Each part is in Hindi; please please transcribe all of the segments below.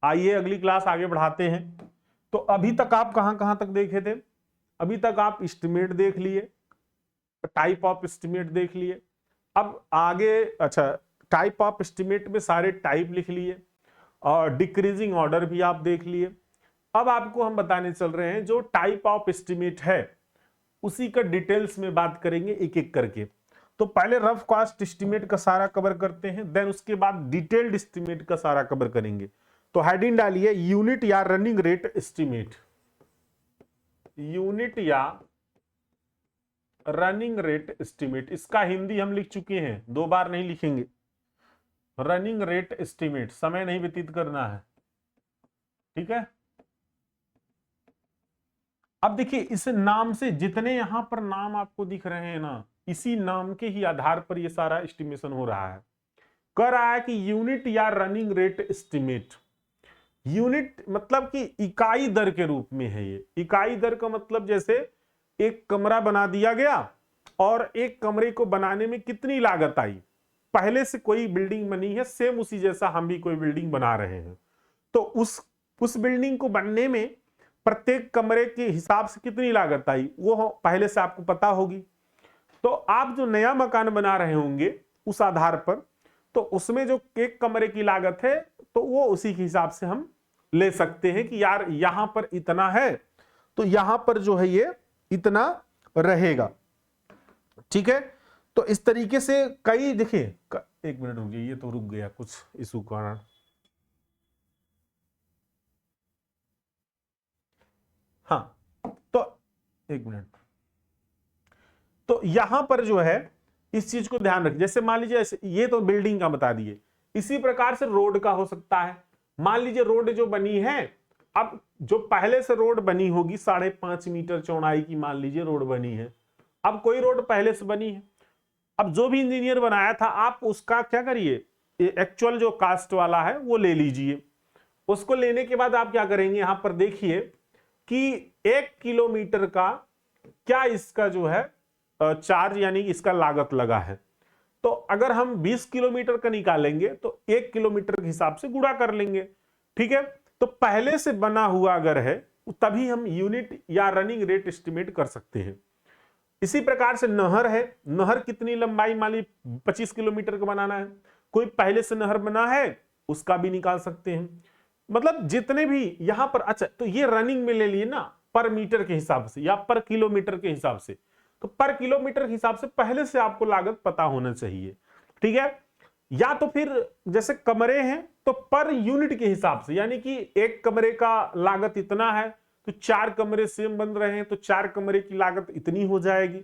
आइए अगली क्लास आगे बढ़ाते हैं। तो अभी तक आप कहां कहां तक देखे थे? अभी तक आप एस्टिमेट देख लिए, टाइप ऑफ एस्टिमेट देख लिए। अब आगे, अच्छा, टाइप ऑफ एस्टिमेट में सारे टाइप लिख लिए और डिक्रीजिंग ऑर्डर भी आप देख लिए। अब आपको हम बताने चल रहे हैं जो टाइप ऑफ एस्टिमेट है उसी का डिटेल्स में बात करेंगे एक एक करके। तो पहले रफ कॉस्ट एस्टिमेट का सारा कवर करते हैं, देन उसके बाद डिटेल्ड एस्टिमेट का सारा कवर करेंगे। तो हेडिंग डालिए यूनिट या रनिंग रेट एस्टिमेट। यूनिट या रनिंग रेट एस्टिमेट, इसका हिंदी हम लिख चुके हैं, 2 बार नहीं लिखेंगे। रनिंग रेट एस्टिमेट, समय नहीं व्यतीत करना है, ठीक है। अब देखिए इस नाम से जितने यहां पर नाम आपको दिख रहे हैं ना, इसी नाम के ही आधार पर ये सारा एस्टिमेशन हो रहा है। कह रहा है कि यूनिट या रनिंग रेट एस्टिमेट। यूनिट मतलब कि इकाई दर के रूप में है ये। इकाई दर का मतलब जैसे एक कमरा बना दिया गया और एक कमरे को बनाने में कितनी लागत आई, पहले से कोई बिल्डिंग बनी है सेम उसी जैसा हम भी कोई बिल्डिंग बना रहे हैं, तो उस बिल्डिंग को बनने में प्रत्येक कमरे के हिसाब से कितनी लागत आई वो पहले से आपको पता होगी। तो आप जो नया मकान बना रहे होंगे उस आधार पर, तो उसमें जो एक कमरे की लागत है तो वो उसी के हिसाब से हम ले सकते हैं कि यार यहां पर इतना है तो यहां पर जो है ये इतना रहेगा, ठीक है। तो इस तरीके से कई, देखिए एक मिनट रुकिए, ये तो रुक गया कुछ इशू कारण। हाँ, तो एक मिनट, तो यहां पर जो है इस चीज को ध्यान रखिए। जैसे मान लीजिए ये तो बिल्डिंग का बता दिए, इसी प्रकार से रोड का हो सकता है। मान लीजिए रोड जो बनी है, अब जो पहले से रोड बनी होगी 5.5 मीटर चौड़ाई की, मान लीजिए रोड बनी है। अब कोई रोड पहले से बनी है, अब जो भी इंजीनियर बनाया था आप उसका क्या करिए, एक्चुअल जो कास्ट वाला है वो ले लीजिए। उसको लेने के बाद आप क्या करेंगे, यहां पर देखिए कि 1 किलोमीटर का क्या इसका जो है चार्ज यानी इसका लागत लगा है। तो अगर हम 20 किलोमीटर का निकालेंगे तो 1 किलोमीटर के हिसाब से गुणा कर लेंगे, ठीक है। तो पहले से बना हुआ अगर है तभी हम यूनिट या रनिंग रेट एस्टिमेट कर सकते हैं। इसी प्रकार से नहर है, नहर कितनी लंबाई, मान ली 25 किलोमीटर का बनाना है, कोई पहले से नहर बना है उसका भी निकाल सकते हैं। मतलब जितने भी यहां पर, अच्छा तो ये रनिंग में ले लिए ना, पर मीटर के हिसाब से या पर किलोमीटर के हिसाब से। तो पर किलोमीटर के हिसाब से पहले से आपको लागत पता होना चाहिए, ठीक है। या तो फिर जैसे कमरे हैं तो पर यूनिट के हिसाब से, यानी कि एक कमरे का लागत इतना है तो 4 कमरे सेम बन रहे हैं तो 4 कमरे की लागत इतनी हो जाएगी।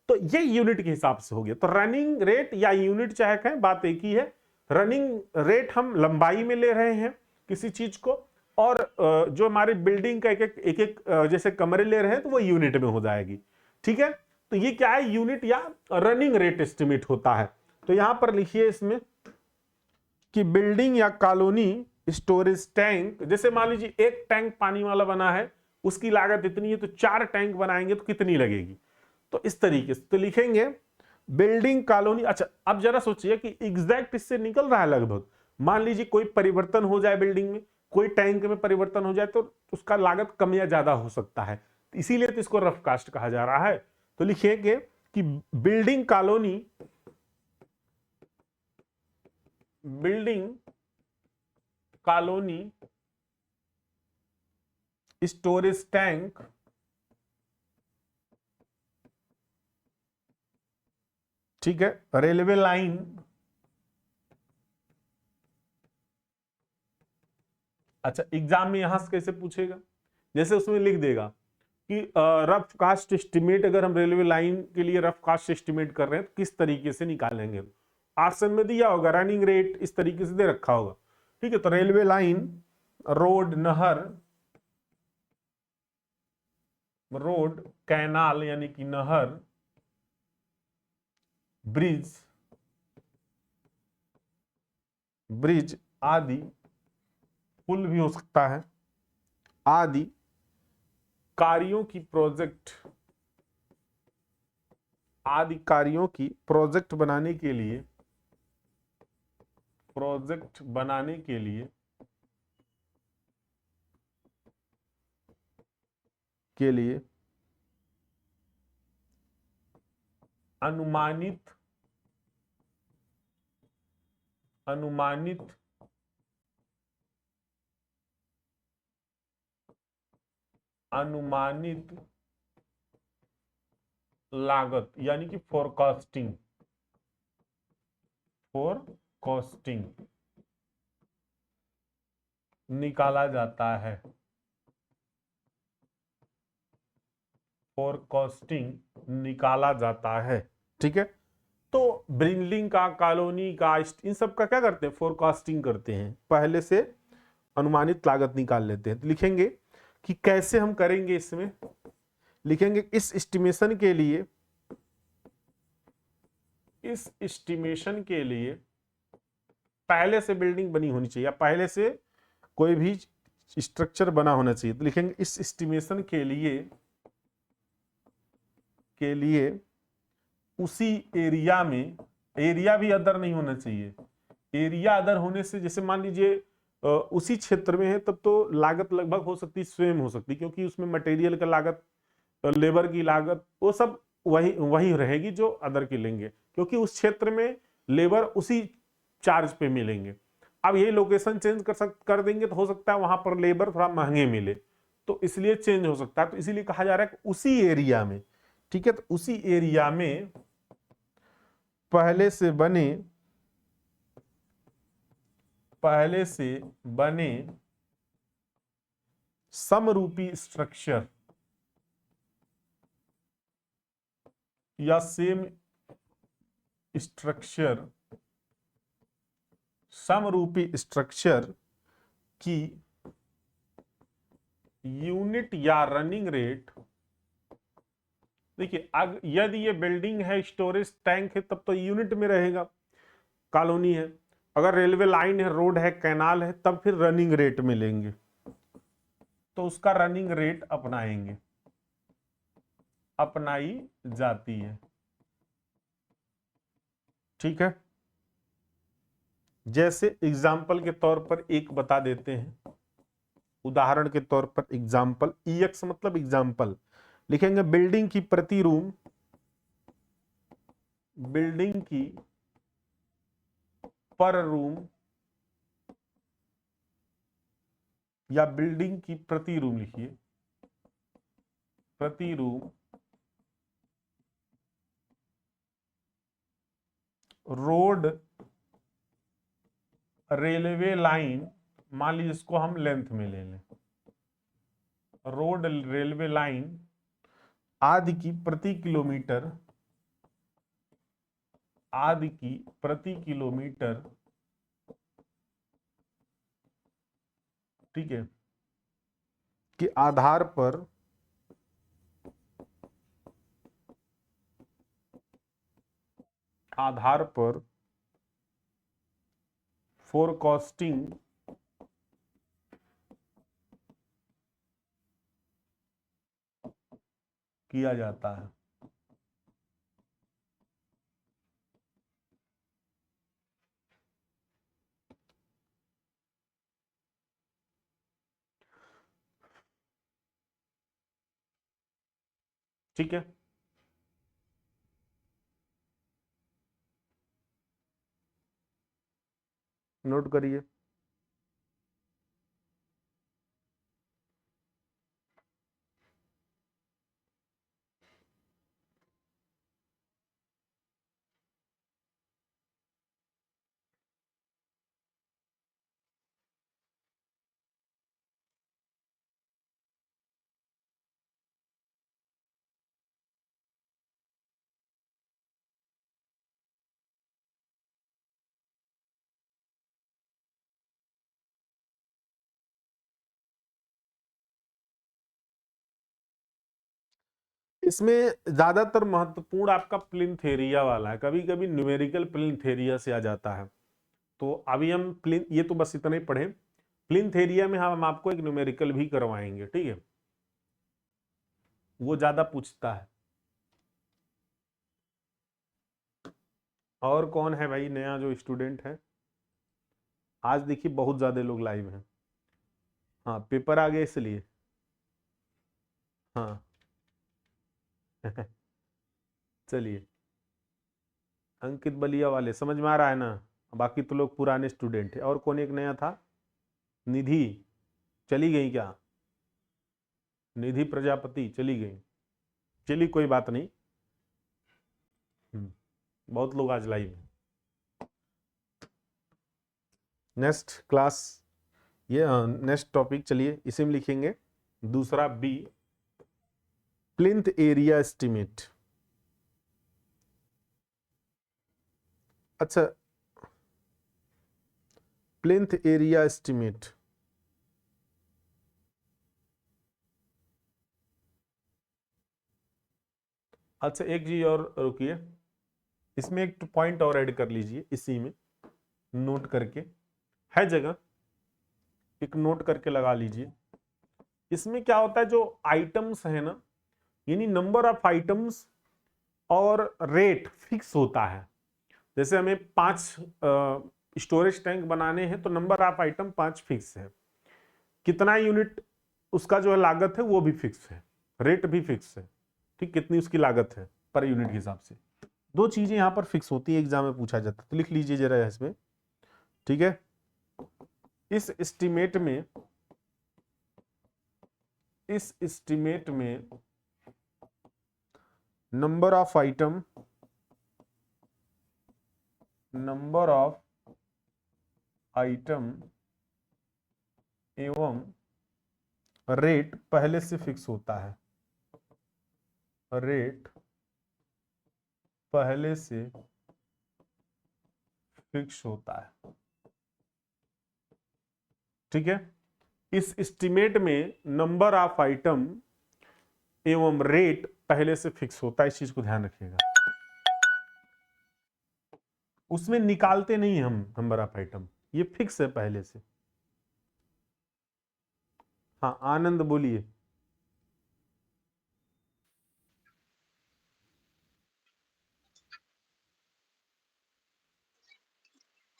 तो ये यूनिट के हिसाब से हो गया। तो रनिंग रेट या यूनिट चाहे कहें, बात एक ही है। रनिंग रेट हम लंबाई में ले रहे हैं किसी चीज को, और जो हमारे बिल्डिंग का एक एक जैसे कमरे ले रहे हैं तो वो यूनिट में हो जाएगी, ठीक है। तो ये क्या है, यूनिट या रनिंग रेट एस्टिमेट होता है। तो यहां पर लिखिए इसमें कि बिल्डिंग या कॉलोनी स्टोरेज टैंक, जैसे मान लीजिए एक टैंक पानी वाला बना है उसकी लागत इतनी है, तो 4 टैंक बनाएंगे तो कितनी लगेगी। तो इस तरीके से तो लिखेंगे बिल्डिंग कॉलोनी। अच्छा अब जरा सोचिए कि एग्जैक्ट इससे निकल रहा है लगभग। मान लीजिए कोई परिवर्तन हो जाए बिल्डिंग में, कोई टैंक में परिवर्तन हो जाए तो उसका लागत कम या ज्यादा हो सकता है, इसीलिए तो इसको रफ कास्ट कहा जा रहा है। तो लिखेंगे कि building colony, building colony storage tank, ठीक है, रेलवे लाइन, अच्छा एग्जाम में यहां से कैसे पूछेगा, जैसे उसमें लिख देगा कि रफ कास्ट एस्टिमेट, अगर हम रेलवे लाइन के लिए रफ कास्ट एस्टिमेट कर रहे हैं तो किस तरीके से निकालेंगे। ऑप्शन में दिया होगा रनिंग रेट, इस तरीके से दे रखा होगा, ठीक है। तो रेलवे लाइन, रोड, नहर, रोड, कैनाल यानी कि नहर, ब्रिज, ब्रिज आदि, पुल भी हो सकता है, आदि कार्यों की प्रोजेक्ट, आदि कार्यों की प्रोजेक्ट बनाने के लिए, प्रोजेक्ट बनाने के लिए के लिए अनुमानित लागत यानी कि फोरकास्टिंग निकाला जाता है। फोरकास्टिंग निकाला जाता है। ठीक है, तो बिल्डिंग का, कॉलोनी का, इन सब का क्या करते हैं? फोरकास्टिंग करते हैं, पहले से अनुमानित लागत निकाल लेते हैं। तो लिखेंगे कि कैसे हम करेंगे। इसमें लिखेंगे इस एस्टिमेशन के लिए पहले से बिल्डिंग बनी होनी चाहिए, या पहले से कोई भी स्ट्रक्चर बना होना चाहिए। तो लिखेंगे इस एस्टिमेशन के लिए उसी एरिया में, एरिया भी अदर नहीं होना चाहिए। एरिया अदर होने से, जैसे मान लीजिए उसी क्षेत्र में है, तब तो लागत लगभग हो सकती है सेम हो सकती, क्योंकि उसमें मटेरियल का लागत, लेबर की लागत, वो सब वही रहेगी जो अदर की लेंगे, क्योंकि उस क्षेत्र में लेबर उसी चार्ज पे मिलेंगे। अब यही लोकेशन चेंज कर देंगे तो हो सकता है वहां पर लेबर थोड़ा महंगे मिले, तो इसलिए चेंज हो सकता है। तो इसीलिए कहा जा रहा है कि उसी एरिया में, ठीक है, तो उसी एरिया में पहले से बने समरूपी स्ट्रक्चर या सेम स्ट्रक्चर, समरूपी स्ट्रक्चर की यूनिट या रनिंग रेट। देखिए, यदि ये बिल्डिंग है, स्टोरेज टैंक है, तब तो यूनिट में रहेगा। कॉलोनी है, अगर रेलवे लाइन है, रोड है, कैनाल है, तब फिर रनिंग रेट में लेंगे, तो उसका रनिंग रेट अपनाई जाती है। ठीक है, जैसे एग्जाम्पल के तौर पर एक बता देते हैं, उदाहरण के तौर पर एग्जाम्पल, EX मतलब एग्जाम्पल। लिखेंगे बिल्डिंग की पर रूम या बिल्डिंग की प्रति रूम, लिखिए प्रति रूम रोड रेलवे लाइन, मान लीजिए इसको हम लेंथ में ले लें, रोड रेलवे लाइन आदि की प्रति किलोमीटर, ठीक है, के आधार पर फोरकास्टिंग किया जाता है। ठीक है, नोट करिए। इसमें ज्यादातर महत्वपूर्ण आपका प्लिंथ एरिया वाला है, कभी कभी न्यूमेरिकल प्लिंथ एरिया से आ जाता है। तो अभी हम प्लिंथ, ये तो बस इतना ही पढ़े। प्लिंथ एरिया में हम आपको एक न्यूमेरिकल भी करवाएंगे, ठीक है, वो ज्यादा पूछता है। और कौन है भाई नया जो स्टूडेंट है? आज देखिए बहुत ज्यादा लोग लाइव हैं। हाँ, पेपर आ गए इसलिए। हाँ चलिए, अंकित बलिया वाले समझ में आ रहा है ना? बाकी तो लोग पुराने स्टूडेंट है। और कौन एक नया था? निधि चली गई क्या? निधि प्रजापति चली गई। चलिए कोई बात नहीं। बहुत लोग आज लाइव हैं। नेक्स्ट क्लास, ये नेक्स्ट टॉपिक चलिए इसी में लिखेंगे। दूसरा बी, प्लिंथ एरिया एस्टिमेट। अच्छा, प्लिंथ एरिया एस्टिमेट। अच्छा एक चीज और रुकिए, इसमें एक पॉइंट और ऐड कर लीजिए इसी में, नोट करके है जगह, एक नोट करके लगा लीजिए। इसमें क्या होता है, जो आइटम्स है ना, यानी नंबर ऑफ आइटम्स और रेट फिक्स होता है। जैसे हमें 5 स्टोरेज टैंक बनाने हैं तो नंबर ऑफ आइटम 5 फिक्स है, कितना यूनिट उसका जो है लागत है वो भी फिक्स है, रेट भी फिक्स है। ठीक, कितनी उसकी लागत है पर यूनिट के हिसाब से। दो चीजें यहां पर फिक्स होती है, एग्जाम में पूछा जाता है, तो लिख लीजिए जरा इसमें। ठीक है, इस एस्टीमेट में, इस एस्टीमेट में number of item, number of item एवं रेट पहले से फिक्स होता है, रेट पहले से फिक्स होता है। ठीक है, इस एस्टीमेट में नंबर ऑफ आइटम एवं रेट पहले से फिक्स होता है, इस चीज को ध्यान रखिएगा। उसमें निकालते नहीं हम नंबर ऑफ आइटम, ये फिक्स है पहले से। हाँ आनंद बोलिए।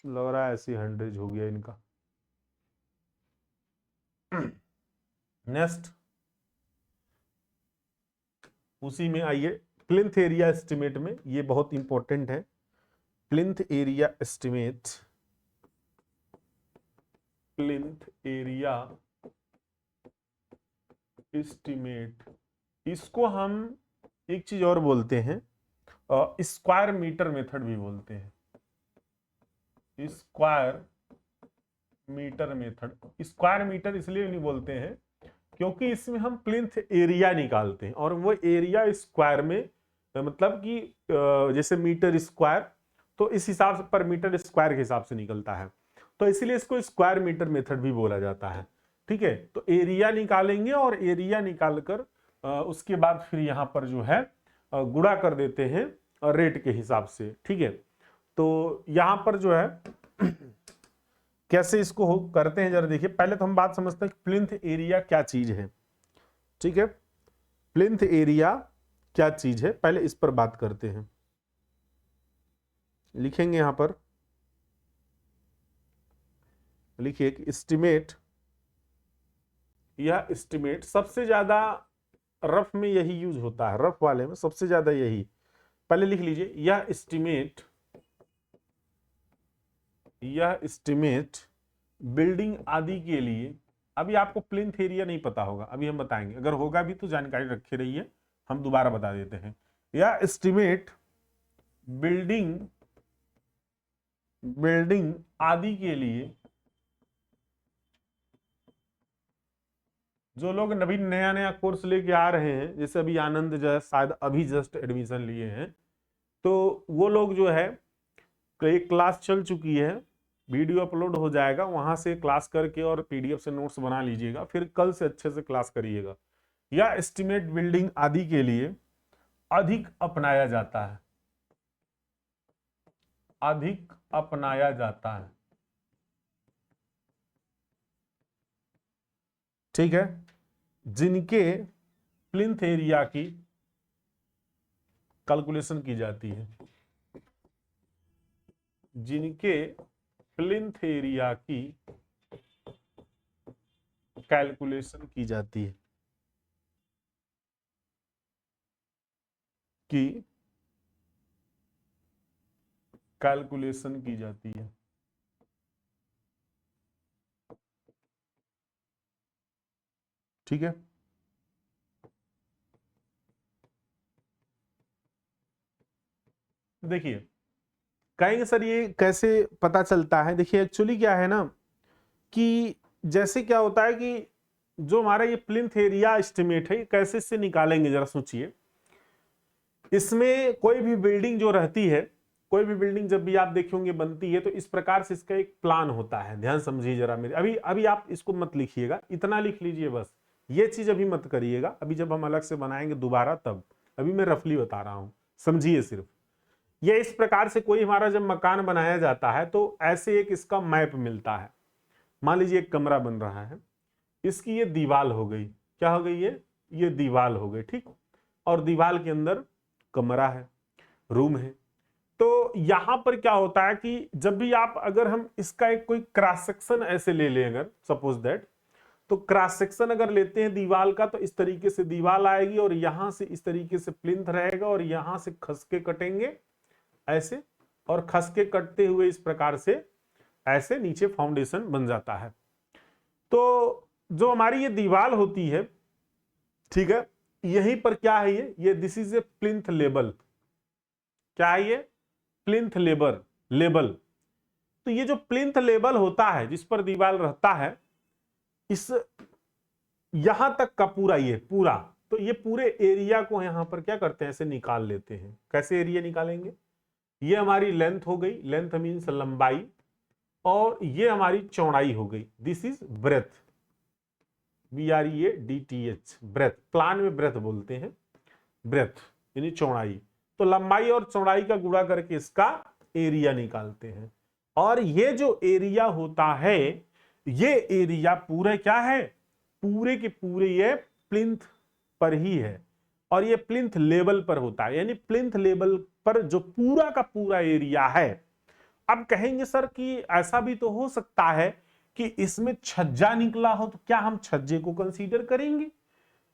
लग रहा है ऐसी 100 हो गया इनका। नेक्स्ट, उसी में आइए, प्लिंथ एरिया एस्टिमेट में, ये बहुत इंपॉर्टेंट है। Plinth area estimate, plinth area estimate, इसको हम एक चीज और बोलते हैं, स्क्वायर मीटर मेथड भी बोलते हैं। Square metre method, square metre इसलिए नहीं बोलते हैं क्योंकि इसमें हम प्लिंथ एरिया निकालते हैं और वो एरिया स्क्वायर में, मतलब कि जैसे मीटर स्क्वायर, तो इस हिसाब से पर मीटर स्क्वायर के हिसाब से निकलता है, तो इसलिए इसको स्क्वायर मीटर मेथड भी बोला जाता है। ठीक है, तो एरिया निकालेंगे और एरिया निकालकर उसके बाद फिर यहाँ पर जो है गुणा कर देते हैं रेट के हिसाब से। ठीक है, तो यहाँ पर जो है कैसे इसको करते हैं जरा देखिए। पहले तो हम बात समझते हैं कि प्लिंथ एरिया क्या चीज है। ठीक है, प्लिंथ एरिया क्या चीज है, पहले इस पर बात करते हैं। लिखेंगे यहां पर, लिखिए कि एस्टिमेट, यह एस्टिमेट सबसे ज्यादा रफ में यही यूज होता है, रफ वाले में सबसे ज्यादा यही। पहले लिख लीजिए, यह एस्टिमेट, यह एस्टिमेट बिल्डिंग आदि के लिए, अभी आपको प्लिंथ एरिया नहीं पता होगा, अभी हम बताएंगे, अगर होगा भी तो जानकारी रखे रहिए, हम दोबारा बता देते हैं। यह एस्टिमेट बिल्डिंग, बिल्डिंग आदि के लिए, जो लोग अभी नया नया कोर्स लेके आ रहे हैं, जैसे अभी आनंद जो है शायद अभी जस्ट एडमिशन लिए हैं, तो वो लोग जो है, कई क्लास चल चुकी है, वीडियो अपलोड हो जाएगा, वहां से क्लास करके और पीडीएफ से नोट्स बना लीजिएगा, फिर कल से अच्छे से क्लास करिएगा। या एस्टिमेट बिल्डिंग आदि के लिए अधिक अपनाया जाता है, अधिक अपनाया जाता है। ठीक है, जिनके प्लिंथ एरिया की कैलकुलेशन की जाती है, जिनके प्लिंथ एरिया की कैलकुलेशन की जाती है। की कैलकुलेशन की जाती है। ठीक है, देखिए कहेंगे सर ये कैसे पता चलता है। देखिए एक्चुअली क्या है ना कि जैसे क्या होता है कि जो हमारा ये प्लिंथ एरिया एस्टिमेट है कैसे इससे निकालेंगे, जरा सोचिए। इसमें कोई भी बिल्डिंग जो रहती है, कोई भी बिल्डिंग जब भी आप देखेंगे बनती है तो इस प्रकार से इसका एक प्लान होता है। ध्यान समझिए जरा मेरे, अभी अभी आप इसको मत लिखिएगा, इतना लिख लीजिए बस, ये चीज अभी मत करिएगा, अभी जब हम अलग से बनाएंगे दोबारा तब। अभी मैं रफली बता रहा हूं, समझिए सिर्फ। ये इस प्रकार से कोई हमारा जब मकान बनाया जाता है तो ऐसे एक इसका मैप मिलता है। मान लीजिए एक कमरा बन रहा है, इसकी ये दीवाल हो गई, क्या हो गई ये दीवाल हो गई, ठीक। और दीवाल के अंदर कमरा है, रूम है। तो यहां पर क्या होता है कि जब भी आप, अगर हम इसका एक कोई क्रॉस सेक्शन ऐसे ले लें, अगर सपोज दैट, तो क्रॉस सेक्शन अगर लेते हैं दीवाल का तो इस तरीके से दीवाल आएगी और यहां से इस तरीके से प्लिंथ रहेगा और यहां से खस के कटेंगे ऐसे, और खस के कटते हुए इस प्रकार से ऐसे नीचे फाउंडेशन बन जाता है। तो जो हमारी ये दीवाल होती है, ठीक है, यहीं पर क्या है ये this is a plinth label. क्या है ये? Plinth label. तो ये जो प्लिंथ लेबल होता है जिस पर दीवार रहता है, इस यहां तक का पूरा, ये पूरा, तो ये पूरे एरिया को यहां पर क्या करते हैं, ऐसे निकाल लेते हैं। कैसे एरिया निकालेंगे? ये हमारी लेंथ हो गई, लेंथ मीन्स लंबाई, और ये हमारी चौड़ाई हो गई, this is breadth, BREADTH, breadth. Plan में ब्रेथ बोलते हैं, ब्रेथ यानी चौड़ाई। तो लंबाई और चौड़ाई का गुणा करके इसका एरिया निकालते हैं। और ये जो एरिया होता है, ये एरिया पूरे क्या है, पूरे के पूरे ये प्लिंथ पर ही है, और ये प्लिंथ लेवल पर होता है, यानी प्लिंथ लेवल पर जो पूरा का पूरा एरिया है। अब कहेंगे सर कि ऐसा भी तो हो सकता है कि इसमें छज्जा निकला हो, तो क्या हम छज्जे को कंसीडर करेंगे?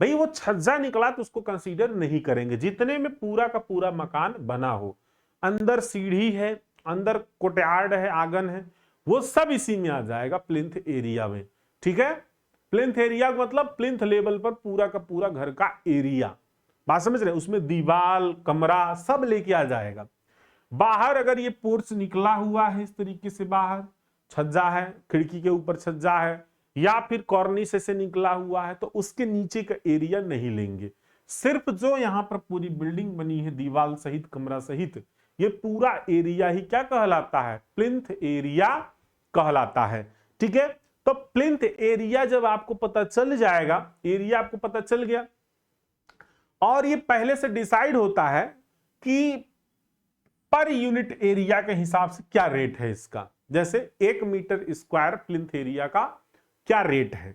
भाई वो छज्जा निकला तो उसको कंसीडर नहीं करेंगे, जितने में पूरा का पूरा मकान बना हो, अंदर सीढ़ी है, अंदर कोर्टयार्ड है, आंगन है, वो सब इसी में आ जाएगा प्लिंथ एरिया में। ठीक है, प्लिंथ एरिया मतलब प्लिंथ लेवल पर पूरा का पूरा घर का एरिया, बात समझ रहे हैं? उसमें दीवाल, कमरा सब लेके आ जाएगा। बाहर अगर ये पोर्च निकला हुआ है इस तरीके से, बाहर छज्जा है, खिड़की के ऊपर छज्जा है, या फिर कॉर्निस से निकला हुआ है, तो उसके नीचे का एरिया नहीं लेंगे। सिर्फ जो यहां पर पूरी बिल्डिंग बनी है दीवार सहित, कमरा सहित, ये पूरा एरिया ही क्या कहलाता है? प्लिंथ एरिया कहलाता है। ठीक है, तो प्लिंथ एरिया जब आपको पता चल जाएगा, एरिया आपको पता चल गया, और ये पहले से डिसाइड होता है कि पर यूनिट एरिया के हिसाब से क्या रेट है इसका। जैसे 1 मीटर स्क्वायर प्लिंथ एरिया का क्या रेट है,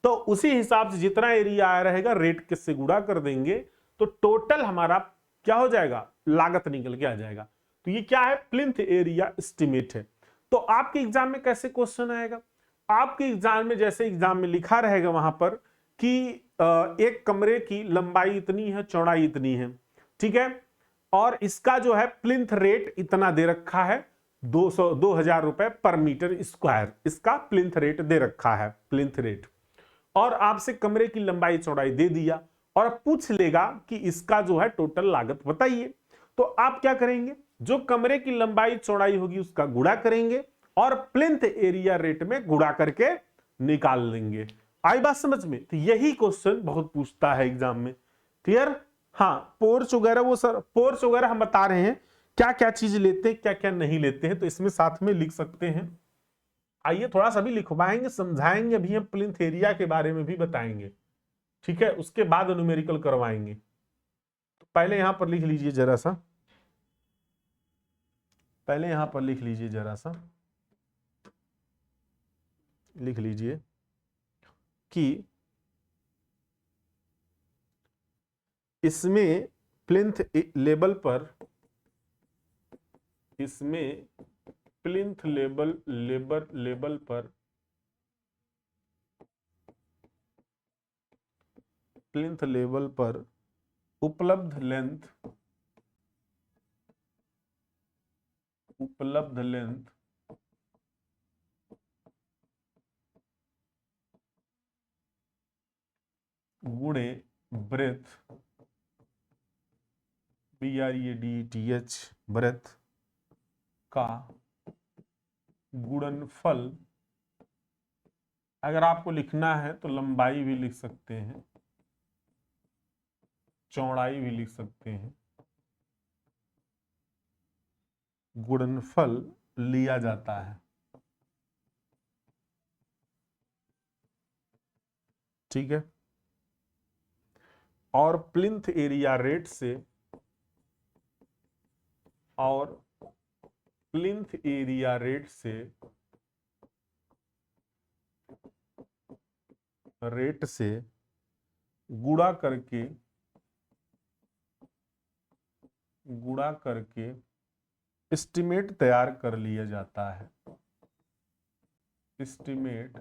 तो उसी हिसाब से जितना एरिया आया रहेगा रेट किससे गुणा कर देंगे, तो टोटल हमारा क्या हो जाएगा, लागत निकल के आ जाएगा। तो ये क्या है? प्लिंथ एरिया एस्टिमेट है। तो आपके एग्जाम में कैसे क्वेश्चन आएगा? आपके एग्जाम में जैसे एग्जाम में लिखा रहेगा वहां पर कि एक कमरे की लंबाई इतनी है, चौड़ाई इतनी है, ठीक है, और इसका जो है प्लिंथ रेट इतना दे रखा है, 2000 रुपए पर मीटर स्क्वायर, इसका प्लिंथ रेट दे रखा है, प्लिंथ रेट। और आपसे कमरे की लंबाई चौड़ाई दे दिया और पूछ लेगा कि इसका जो है टोटल लागत बताइए। तो आप क्या करेंगे? जो कमरे की लंबाई चौड़ाई होगी उसका गुणा करेंगे और प्लिंथ एरिया रेट में गुणा करके निकाल लेंगे। आई बात समझ में? तो यही क्वेश्चन बहुत पूछता है एग्जाम में। क्लियर? हाँ, पोर्च वगैरह, वो सर पोर्च वगैरह हम बता रहे हैं क्या क्या चीज लेते हैं, क्या क्या नहीं लेते हैं, तो इसमें साथ में लिख सकते हैं। आइए थोड़ा सा भी लिखवाएंगे, समझाएंगे, अभी हम प्लिंथ एरिया के बारे में भी बताएंगे। ठीक है, उसके बाद न्यूमेरिकल करवाएंगे। तो पहले यहां पर लिख लीजिए जरा सा, पहले यहां पर लिख लीजिए जरा सा, लिख लीजिए कि इसमें प्लिंथ लेवल पर, इसमें प्लिंथ लेवल पर प्लिंथ लेवल पर उपलब्ध लेंथ उपलब्ध लेंथ गुणे ब्रेथ, BREADTH, ब्रेथ का गुणनफल। अगर आपको लिखना है तो लंबाई भी लिख सकते हैं, चौड़ाई भी लिख सकते हैं, गुणनफल लिया जाता है। ठीक है। और प्लिंथ एरिया रेट से, और प्लिंथ एरिया रेट से गुणा करके एस्टिमेट तैयार कर लिया जाता है। एस्टिमेट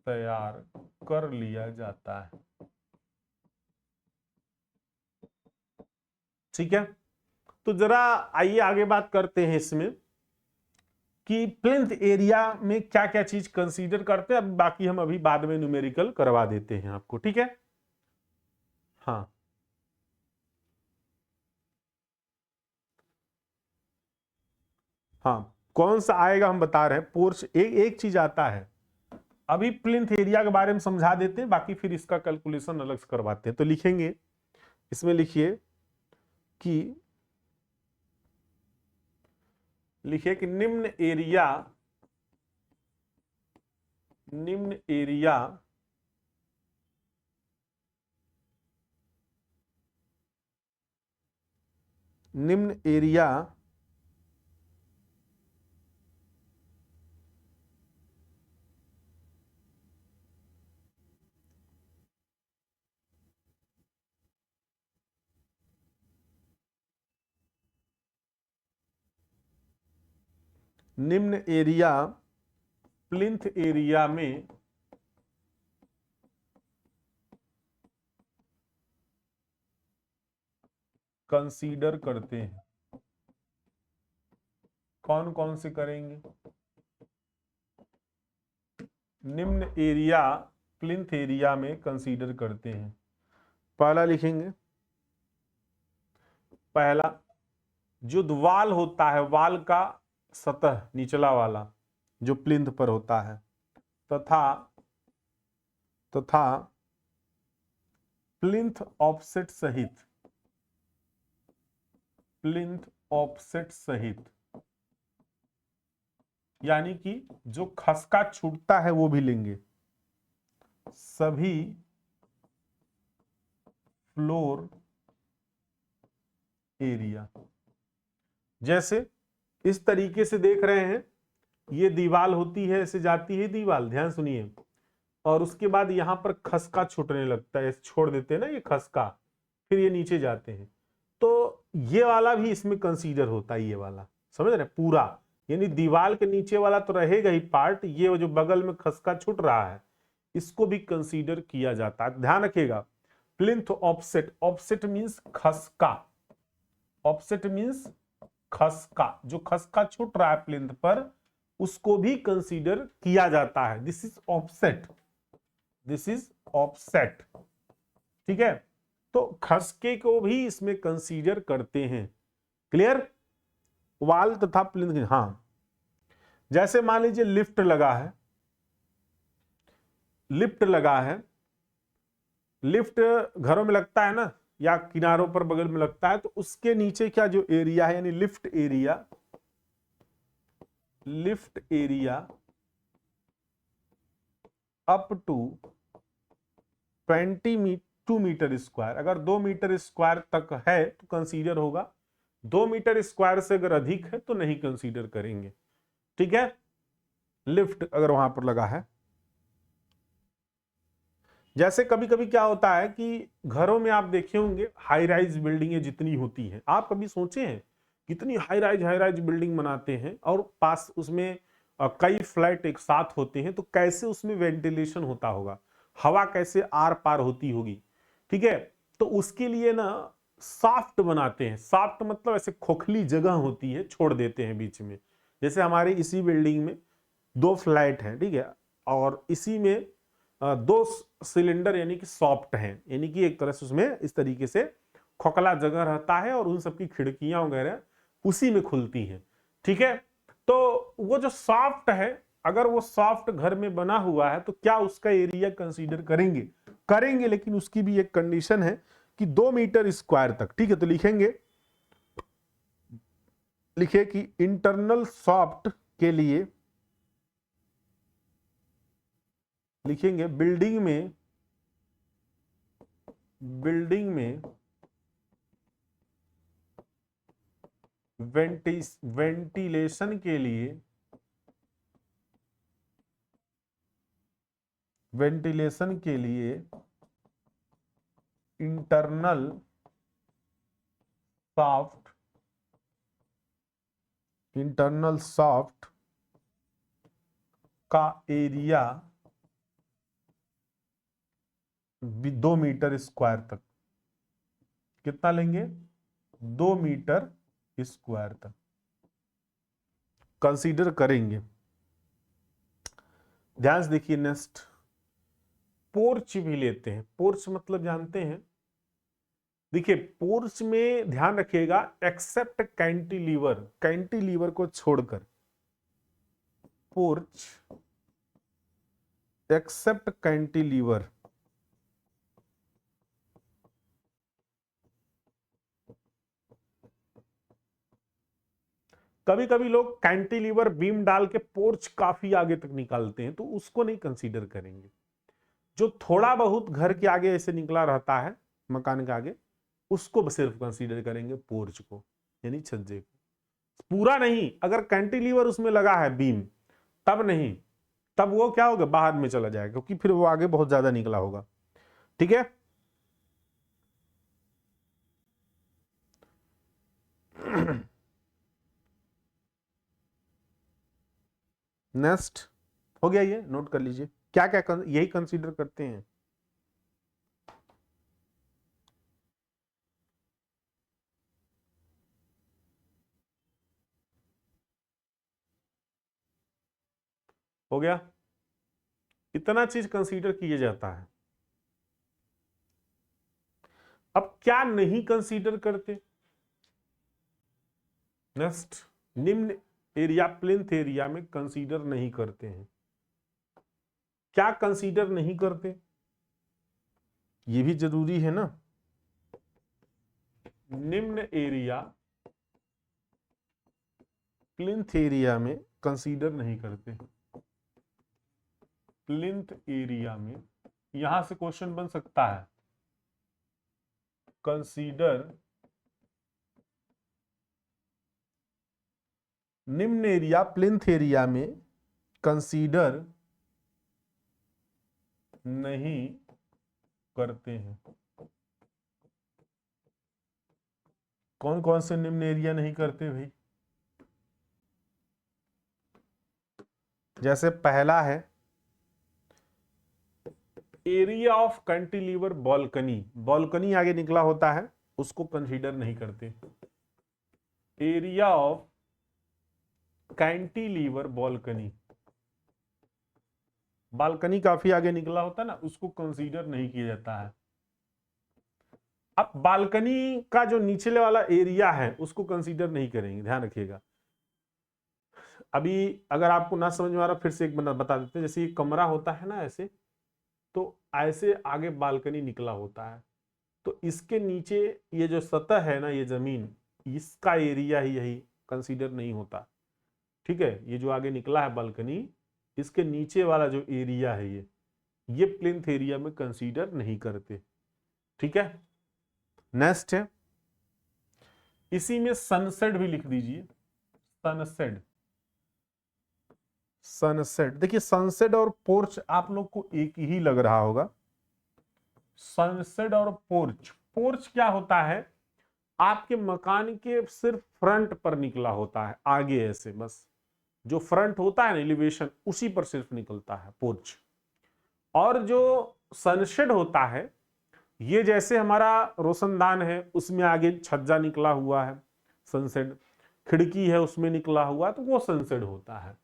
तैयार कर लिया जाता है। ठीक है। तो जरा आइए आगे बात करते हैं इसमें कि प्लिंथ एरिया में क्या क्या चीज कंसीडर करते हैं। अब बाकी हम अभी बाद में न्यूमेरिकल करवा देते हैं आपको। ठीक है। हाँ, हाँ, कौन सा आएगा हम बता रहे हैं। पोर्च एक चीज आता है। अभी प्लिंथ एरिया के बारे में समझा देते हैं, बाकी फिर इसका कैलकुलेशन अलग से करवाते हैं। तो लिखेंगे, इसमें लिखिए कि निम्न एरिया प्लिंथ एरिया में कंसीडर करते हैं। कौन कौन से करेंगे? निम्न एरिया प्लिंथ एरिया में कंसीडर करते हैं। पहला लिखेंगे, पहला जो वाल होता है, वाल का सतह निचला वाला जो प्लिंथ पर होता है, तथा प्लिंथ ऑफसेट सहित, यानी कि जो खसका छूटता है वो भी लेंगे। सभी फ्लोर एरिया, जैसे इस तरीके से देख रहे हैं, ये दीवाल होती है, ऐसे जाती है दीवाल, ध्यान सुनिए, और उसके बाद यहां पर खसका छूटने लगता है, छोड़ देते हैं ना ये खसका, फिर ये नीचे जाते हैं। तो ये वाला भी इसमें कंसीडर होता है, ये वाला समझ रहे पूरा, यानी दीवाल के नीचे वाला तो रहेगा ही पार्ट, ये जो बगल में खसका छूट रहा है इसको भी कंसीडर किया जाता है। ध्यान रखिएगा, प्लिंथ ऑफसेट मींस खसका, ऑफसेट मींस खसका, जो खसका छूट रहा है प्लिंथ पर उसको भी कंसीडर किया जाता है। This is offset. ठीक है। तो खसके को भी इसमें कंसीडर करते हैं। क्लियर? वाल तथा प्लिंथ। हाँ, जैसे मान लीजिए लिफ्ट लगा है, लिफ्ट घरों में लगता है ना, या किनारों पर बगल में लगता है, तो उसके नीचे क्या जो एरिया है, यानी lift area up to 22 metre square, अगर 2 मीटर स्क्वायर तक है तो कंसीडर होगा, 2 मीटर स्क्वायर से अगर अधिक है तो नहीं कंसीडर करेंगे। ठीक है। लिफ्ट अगर वहां पर लगा है, जैसे कभी कभी क्या होता है कि घरों में आप देखे होंगे हाई राइज बिल्डिंगें जितनी होती हैं, आप कभी सोचे हैं कितनी हाई राइज बिल्डिंग बनाते हैं और पास उसमें कई फ्लैट एक साथ होते हैं, तो कैसे उसमें वेंटिलेशन होता होगा, हवा कैसे आर पार होती होगी। ठीक है। तो उसके लिए ना सॉफ्ट बनाते हैं। सॉफ्ट मतलब ऐसे खोखली जगह होती है, छोड़ देते हैं बीच में। जैसे हमारे इसी बिल्डिंग में 2 फ्लैट हैं, ठीक है, और इसी में 2 सिलेंडर यानी कि सॉफ्ट हैं, यानी कि एक तरह से उसमें इस तरीके से खोखला जगह रहता है और उन सबकी खिड़कियां वगैरह उसी में खुलती हैं, ठीक है। तो वो जो सॉफ्ट है, अगर वो सॉफ्ट घर में बना हुआ है तो क्या उसका एरिया कंसीडर करेंगे? करेंगे, लेकिन उसकी भी एक कंडीशन है कि 2 मीटर स्क्वायर तक, ठीक है। तो लिखे कि इंटरनल सॉफ्ट के लिए लिखेंगे बिल्डिंग में वेंटिलेशन के लिए इंटरनल सॉफ्ट का एरिया 2 मीटर स्क्वायर तक। कितना लेंगे? 2 मीटर स्क्वायर तक कंसीडर करेंगे। ध्यान से देखिए, नेक्स्ट पोर्च भी लेते हैं। पोर्च मतलब जानते हैं? देखिए, पोर्च में ध्यान रखिएगा, एक्सेप्ट कैंटिलीवर को छोड़कर, पोर्च एक्सेप्ट कैंटिलीवर, कभी कभी लोग कैंटिलीवर बीम डाल के पोर्च काफी आगे तक निकालते हैं, तो उसको नहीं कंसीडर करेंगे। जो थोड़ा बहुत घर के आगे ऐसे निकला रहता है, मकान के आगे, उसको सिर्फ कंसीडर करेंगे, पोर्च को, यानी छज्जे को। पूरा नहीं, अगर कैंटिलीवर उसमें लगा है बीम, तब नहीं, तब वो क्या होगा, बाहर में चला जाएगा, क्योंकि फिर वो आगे बहुत ज्यादा निकला होगा, ठीक है। नेक्स्ट हो गया, ये नोट कर लीजिए क्या क्या यही कंसीडर करते हैं। हो गया, इतना चीज कंसीडर किया जाता है। अब क्या नहीं कंसीडर करते? नेक्स्ट, निम्न एरिया प्लिंथ एरिया में कंसीडर नहीं करते हैं। क्या कंसीडर नहीं करते, ये भी जरूरी है ना। निम्न एरिया प्लिंथ एरिया में कंसीडर नहीं करते। प्लिंथ एरिया में, यहां से क्वेश्चन बन सकता है, कंसीडर निम्न एरिया प्लिंथ एरिया में कंसीडर नहीं करते हैं। कौन कौन से निम्न एरिया नहीं करते भाई? जैसे पहला है area of cantilever balcony, balcony आगे निकला होता है, उसको कंसीडर नहीं करते। Area of cantilever balcony, balcony काफी आगे निकला होता है ना, उसको कंसीडर नहीं किया जाता है। अब बालकनी का जो निचले वाला एरिया है उसको कंसीडर नहीं करेंगे, ध्यान रखिएगा। अभी अगर आपको ना समझ में आ रहा, फिर से एक बता देते हैं। जैसे ये कमरा होता है ना ऐसे, तो ऐसे आगे बालकनी निकला होता है, तो इसके नीचे ये जो सतह है ना, ये जमीन, इसका एरिया ही यही कंसीडर नहीं होता, ठीक है। ये जो आगे निकला है बालकनी, इसके नीचे वाला जो एरिया है ये प्लिंथ एरिया में कंसीडर नहीं करते, ठीक है। नेक्स्ट है, इसी में सनसेट भी लिख दीजिए। सनसेट, सनसेट देखिए, सनसेट और पोर्च आप लोग को एक ही लग रहा होगा। सनसेट और पोर्च, पोर्च क्या होता है, आपके मकान के सिर्फ फ्रंट पर निकला होता है, आगे ऐसे बस जो फ्रंट होता है ना, एलिवेशन, उसी पर सिर्फ निकलता है पोर्च। और जो सनशेड होता है ये जैसे हमारा रोशनदान है उसमें आगे छज्जा निकला हुआ है सनसेड, खिड़की है उसमें निकला हुआ तो वो सनसेड होता है।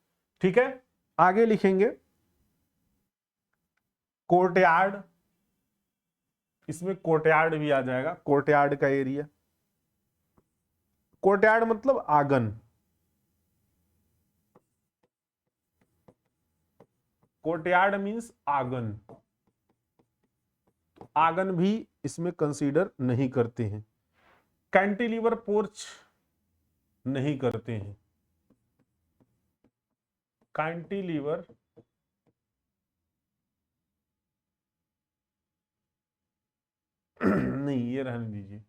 ठीक है, आगे लिखेंगे कोर्टयार्ड, इसमें कोर्टयार्ड भी आ जाएगा, कोर्टयार्ड का एरिया। कोर्टयार्ड मतलब आंगन, कोर्टयार्ड मींस आंगन, आंगन भी इसमें कंसीडर नहीं करते हैं। कैंटिलीवर पोर्च नहीं करते हैं, कैंटिलीवर नहीं, ये रहने दीजिए,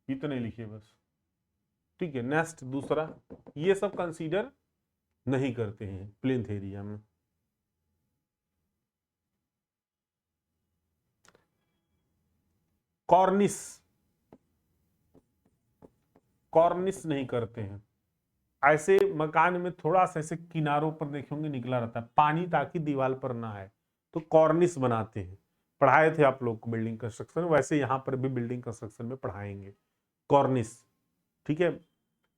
इतने लिखिए बस। ठीक है, नेक्स्ट दूसरा, ये सब कंसीडर नहीं करते हैं प्लिंथ एरिया में। कॉर्निस, कॉर्निस नहीं करते हैं। ऐसे मकान में थोड़ा सा ऐसे किनारों पर देखेंगे निकला रहता है पानी ताकि दीवार पर ना आए, तो कॉर्निस बनाते हैं। पढ़ाए थे आप लोग को बिल्डिंग कंस्ट्रक्शन, वैसे यहां पर भी बिल्डिंग कंस्ट्रक्शन में पढ़ाएंगे कॉर्निस। ठीक है,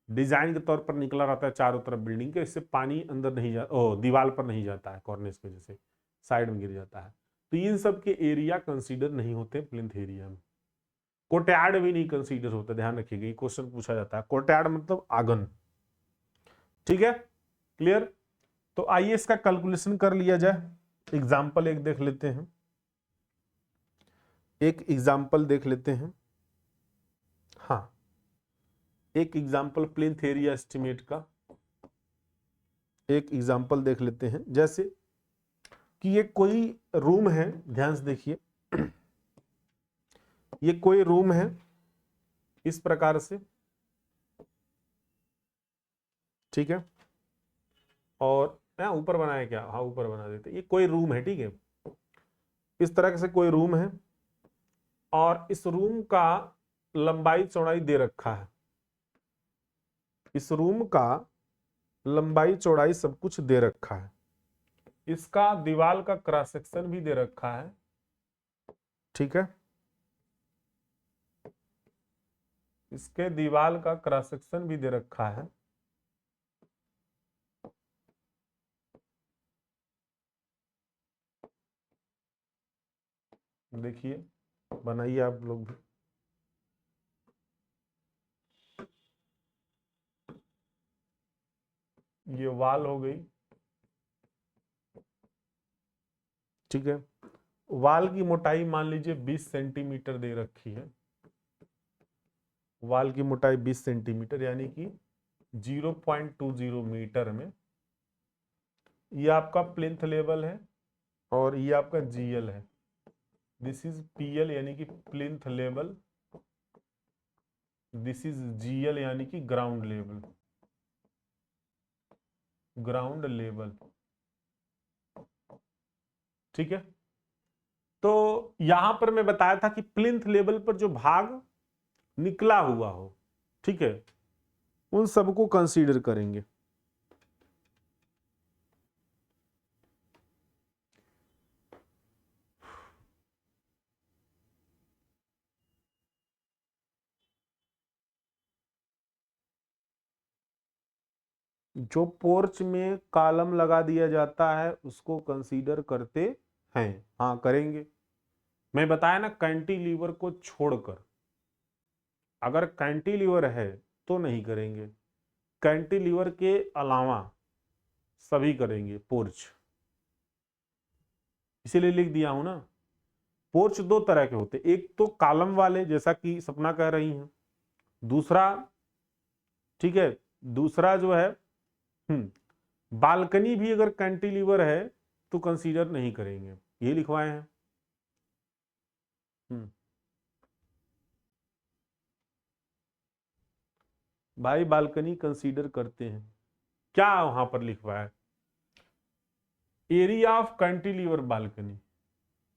डिजाइन के तौर पर निकला रहता है चारों तरफ बिल्डिंग के, इससे पानी अंदर नहीं जा, दीवार पर नहीं जाता है, कॉर्निस की वजह से साइड में गिर जाता है। तो इन सब के एरिया कंसीडर नहीं होते प्लिंथ एरिया में। कोर्टयार्ड भी नहीं कंसीडर होता, ध्यान रखिएगा, ये क्वेश्चन पूछा जाता है। कोर्टयार्ड मतलब आंगन। ठीक है, क्लियर। तो आइए इसका कैलकुलेशन कर लिया जाए। एग्जाम्पल एक देख लेते हैं, एक एग्जाम्पल देख लेते हैं। हाँ, एक एग्जाम्पल प्लिंथ एरिया एस्टिमेट का एक एग्जाम्पल देख लेते हैं। जैसे कि ये कोई रूम है, ध्यान से देखिए, ये कोई रूम है इस प्रकार से, ठीक है, और ऊपर बनाया क्या, हाँ ऊपर बना देते। ये कोई रूम है, ठीक है, इस तरह से कोई रूम है और इस रूम का लंबाई चौड़ाई दे रखा है, इस रूम का लंबाई चौड़ाई सब कुछ दे रखा है, इसका दीवार का क्रॉस सेक्शन भी दे रखा है। ठीक है, इसके दीवार का क्रॉस सेक्शन भी दे रखा है। देखिए, बनाइए आप लोग भी। ये वाल हो गई, ठीक है, वाल की मोटाई मान लीजिए 20 सेंटीमीटर दे रखी है, वाल की मोटाई 20 सेंटीमीटर यानी कि 0.20 मीटर में। ये आपका प्लिंथ लेवल है और ये आपका जीएल है, दिस इज पीएल यानी कि plinth level, this is GL यानी कि ग्राउंड लेवल, ग्राउंड लेवल। ठीक है, तो यहां पर मैं बताया था कि प्लिंथ लेवल पर जो भाग निकला हुआ हो, ठीक है, उन सबको कंसीडर करेंगे। जो पोर्च में कॉलम लगा दिया जाता है उसको कंसीडर करते हैं, हाँ करेंगे। मैं बताया ना, कैंटिलीवर को छोड़कर, अगर कैंटिलीवर है तो नहीं करेंगे, कैंटिलीवर के अलावा सभी करेंगे पोर्च, इसीलिए लिख दिया हूं ना। पोर्च दो तरह के होते, एक तो कॉलम वाले जैसा कि सपना कह रही हैं, दूसरा, ठीक है, दूसरा जो है बालकनी भी अगर कैंटिलीवर है तो कंसीडर नहीं करेंगे, ये लिखवाए हैं। भाई बालकनी कंसीडर करते हैं, क्या वहां पर लिखवाया है, एरिया ऑफ कैंटिलीवर बालकनी।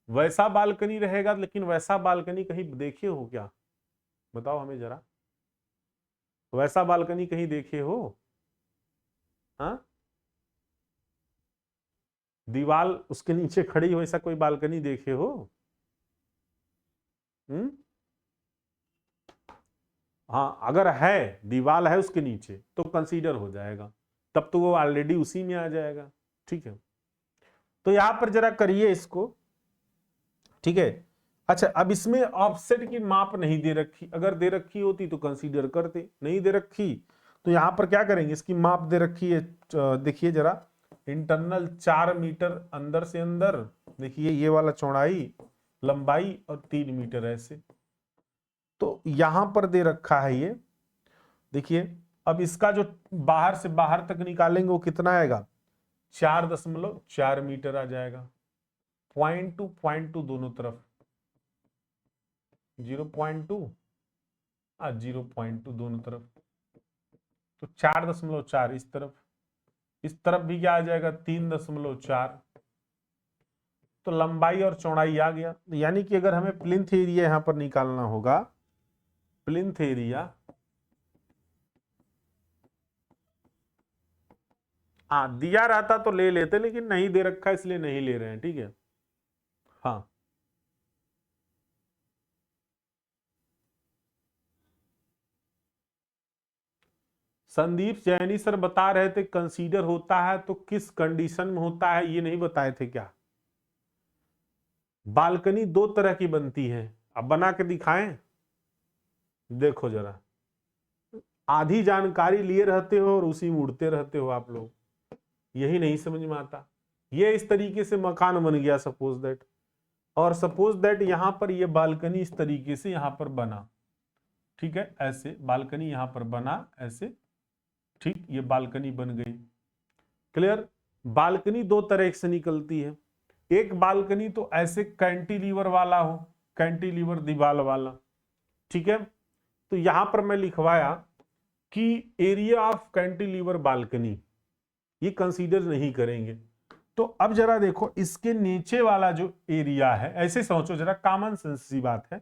वैसा बालकनी रहेगा, लेकिन वैसा बालकनी कहीं देखे हो क्या, बताओ हमें जरा, वैसा बालकनी कहीं देखे हो? हाँ, दीवार उसके नीचे खड़ी हो ऐसा कोई बालकनी देखे हो? हाँ, अगर है दीवार है उसके नीचे तो कंसीडर हो जाएगा, तब तो वो ऑलरेडी उसी में आ जाएगा। ठीक है, तो यहां पर जरा करिए इसको। ठीक है, अच्छा अब इसमें ऑफसेट की माप नहीं दे रखी, अगर दे रखी होती तो कंसीडर करते, नहीं दे रखी तो यहां पर क्या करेंगे, इसकी माप दे रखी है, देखिए जरा, इंटरनल 4 मीटर अंदर से अंदर, देखिए ये वाला चौड़ाई लंबाई और 3 मीटर ऐसे, तो यहां पर दे रखा है ये। देखिए अब इसका जो बाहर से बाहर तक निकालेंगे वो कितना आएगा, 4.4 मीटर आ जाएगा। पॉइंट टू दोनों तरफ 0.2 और 0.2 दोनों तरफ, तो 4.4 इस तरफ भी क्या आ जाएगा 3.4, तो लंबाई और चौड़ाई आ गया। यानी कि अगर हमें प्लिंथ एरिया यहां पर निकालना होगा, प्लिंथ एरिया, हाँ दिया रहता तो ले लेते, लेकिन नहीं दे रखा इसलिए नहीं ले रहे हैं। ठीक है, हाँ संदीप जैनी सर बता रहे थे कंसीडर होता है तो किस कंडीशन में होता है, ये नहीं बताए थे क्या? बालकनी 2 तरह की बनती है, अब बना के दिखाएं, देखो जरा, आधी जानकारी लिए रहते हो और उसी में उड़ते रहते हो आप लोग, यही नहीं समझ में आता। ये इस तरीके से मकान बन गया सपोज दैट, और सपोज दैट यहां पर ये बालकनी इस तरीके से यहां पर बना। ठीक है, ऐसे बालकनी यहां पर बना ऐसे, ठीक, ये बालकनी बन गई। क्लियर? बालकनी 2 तरह से निकलती है, एक बालकनी तो ऐसे कैंटिलीवर वाला हो, कैंटिलीवर दीवार वाला। ठीक है, तो यहां पर मैं लिखवाया कि एरिया ऑफ कैंटिलीवर बालकनी, ये कंसीडर नहीं करेंगे। तो अब जरा देखो इसके नीचे वाला जो एरिया है, ऐसे सोचो जरा, कॉमन सेंस सी बात है,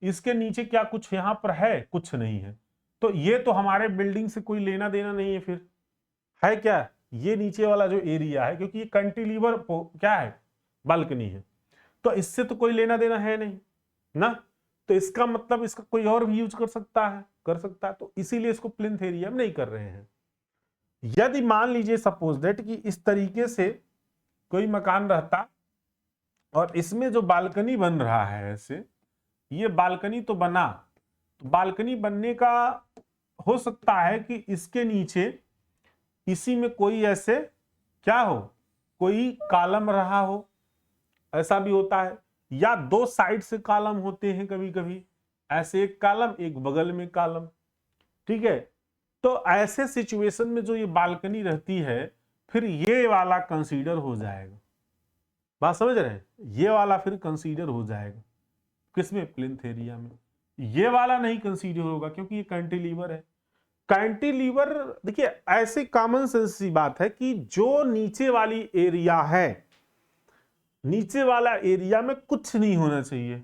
इसके नीचे क्या कुछ यहां पर है? कुछ नहीं है, तो ये तो हमारे बिल्डिंग से कोई लेना देना नहीं है, फिर है क्या ये नीचे वाला जो एरिया है, क्योंकि ये कैंटिलीवर क्या है, बालकनी है, तो इससे तो कोई लेना देना है नहीं ना, तो इसका मतलब इसका कोई और भी यूज कर सकता है, तो इसीलिए इसको प्लिंथ एरिया में नहीं कर रहे हैं। यदि मान लीजिए सपोज दैट कि इस तरीके से कोई मकान रहता और इसमें जो बालकनी बन रहा है ऐसे, ये बालकनी तो बना, तो बालकनी बनने का हो सकता है कि इसके नीचे इसी में कोई ऐसे क्या हो, कोई कॉलम रहा हो, ऐसा भी होता है, या 2 साइड से कॉलम होते हैं कभी कभी, ऐसे एक कॉलम एक बगल में कॉलम। ठीक है, तो ऐसे सिचुएशन में जो ये बालकनी रहती है, फिर ये वाला कंसीडर हो जाएगा। बात समझ रहे हैं? ये वाला फिर कंसीडर हो जाएगा किसमें, प्लिंथ एरिया में। ये वाला नहीं कंसीडर होगा क्योंकि ये कैंटिलीवर है। कैंटिलीवर देखिए ऐसी कॉमन सेंस सी बात है कि जो नीचे वाली एरिया है, नीचे वाला एरिया में कुछ नहीं होना चाहिए,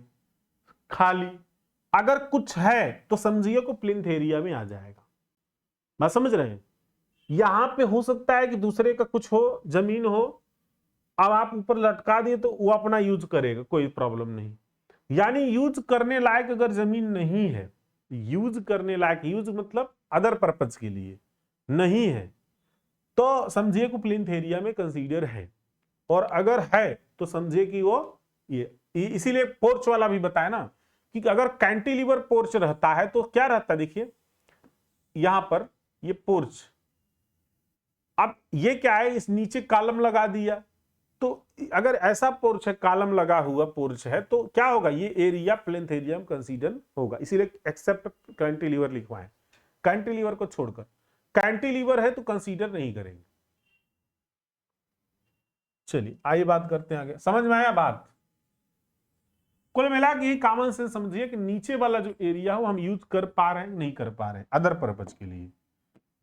खाली, अगर कुछ है तो समझिए को प्लिंथ एरिया में आ जाएगा। बात समझ रहे हैं? यहां पे हो सकता है कि दूसरे का कुछ हो, जमीन हो, अब आप ऊपर लटका दिए तो वो अपना यूज करेगा, कोई प्रॉब्लम नहीं। यानी यूज करने लायक अगर जमीन नहीं है, यूज करने लायक, यूज मतलब अदर पर्पज के लिए नहीं है, तो समझिए को प्लिंथ एरिया में कंसीडर है, और अगर है तो समझिए कि वो ये, इसीलिए पोर्च वाला भी बताया ना कि अगर कैंटिलीवर पोर्च रहता है तो क्या रहता है, देखिए यहां पर ये पोर्च, अब ये क्या है, इस नीचे कॉलम लगा दिया, तो अगर ऐसा पोर्च है, कॉलम लगा हुआ पोर्च है, तो क्या होगा, ये एरिया प्लिंथ एरिया में कंसीडर होगा। इसीलिए एक्सेप्ट कैंटिलीवर लिखवाएं, कैंटिलीवर को छोड़कर, कैंटिलीवर है तो कंसीडर नहीं करेंगे। चलिए आइए बात करते हैं आगे, समझ में आया बात? कुल मिला के यही कॉमन सेंस समझिए कि नीचे वाला जो एरिया हो हम यूज कर पा रहे हैं, नहीं कर पा रहे हैं, अदर पर्पज के लिए,